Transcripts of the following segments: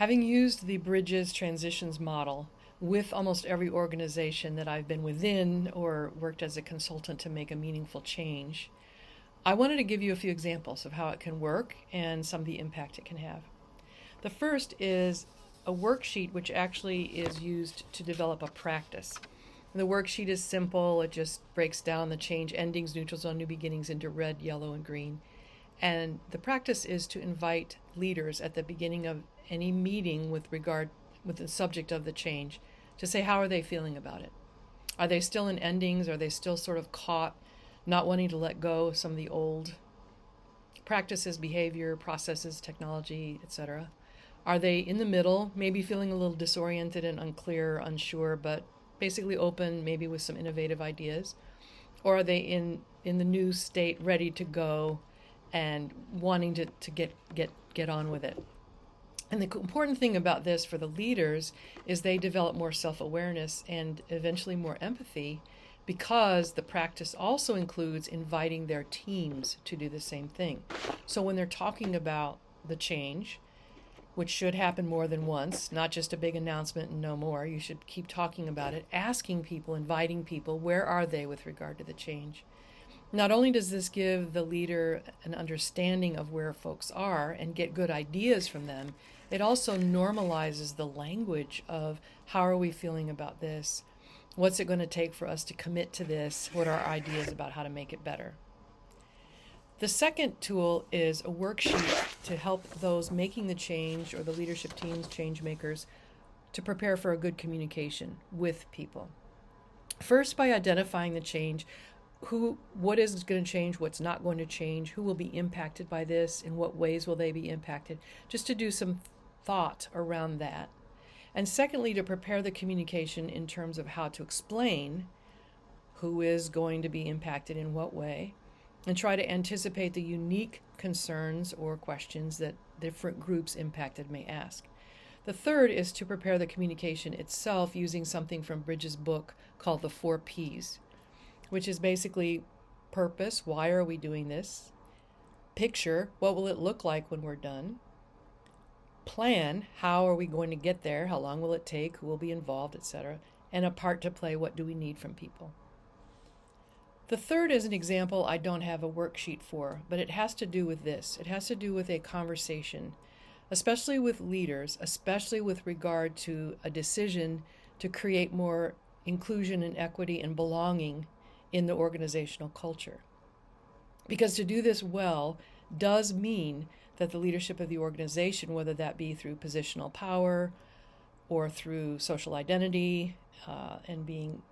Having used the Bridges Transitions model with almost every organization that I've been within or worked as a consultant to make a meaningful change, I wanted to give you a few examples of how it can work and some of the impact it can have. The first is a worksheet which actually is used to develop a practice. The worksheet is simple. It just breaks down the change endings, neutrals, and new beginnings into red, yellow, and green. And the practice is to invite leaders at the beginning of any meeting with the subject of the change to say, how are they feeling about it? Are they still in endings? Are they still sort of caught, not wanting to let go of some of the old practices, behavior, processes, technology, etc.? Are they in the middle, maybe feeling a little disoriented and unclear, unsure, but basically open, maybe with some innovative ideas? Or are they in the new state, ready to go and wanting to get on with it? And the important thing about this for the leaders is they develop more self-awareness and eventually more empathy, because the practice also includes inviting their teams to do the same thing. So when they're talking about the change, which should happen more than once, not just a big announcement and no more, you should keep talking about it, asking people, inviting people, where are they with regard to the change? Not only does this give the leader an understanding of where folks are and get good ideas from them, it also normalizes the language of how are we feeling about this? What's it going to take for us to commit to this? What are our ideas about how to make it better? The second tool is a worksheet to help those making the change or the leadership teams, change makers, to prepare for a good communication with people. First, by identifying the change, what is going to change, what's not going to change, who will be impacted by this, in what ways will they be impacted, just to do some thought around that. And secondly, to prepare the communication in terms of how to explain who is going to be impacted in what way, and try to anticipate the unique concerns or questions that different groups impacted may ask. The third is to prepare the communication itself using something from Bridges' book called the 4 Ps, which is basically purpose, why are we doing this? Picture, what will it look like when we're done? Plan, how are we going to get there? How long will it take? Who will be involved, etc.? And a part to play, what do we need from people? The third is an example I don't have a worksheet for, but it has to do with this. It has to do with a conversation, especially with leaders, especially with regard to a decision to create more inclusion and equity and belonging in the organizational culture. Because to do this well does mean that the leadership of the organization, whether that be through positional power or through social identity and being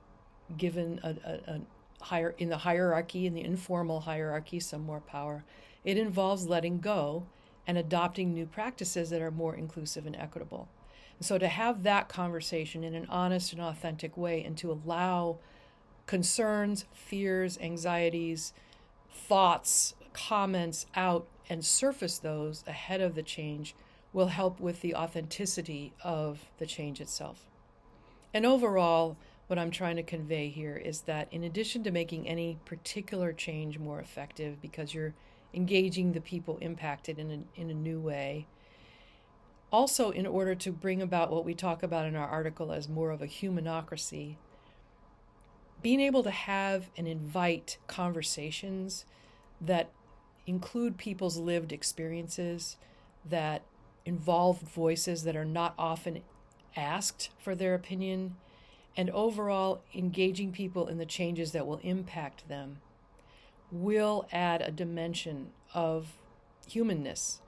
given a higher in the hierarchy, in the informal hierarchy, some more power, it involves letting go and adopting new practices that are more inclusive and equitable. And so to have that conversation in an honest and authentic way, and to allow concerns, fears, anxieties, thoughts, comments out and surface those ahead of the change, will help with the authenticity of the change itself. And overall, what I'm trying to convey here is that in addition to making any particular change more effective because you're engaging the people impacted in a new way, also in order to bring about what we talk about in our article as more of a humanocracy, being able to have and invite conversations that include people's lived experiences, that involve voices that are not often asked for their opinion, and overall engaging people in the changes that will impact them will add a dimension of humanness,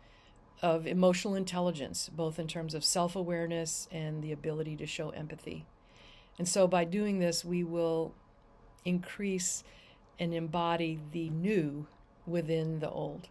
of emotional intelligence, both in terms of self-awareness and the ability to show empathy. And so by doing this, we will increase and embody the new within the old.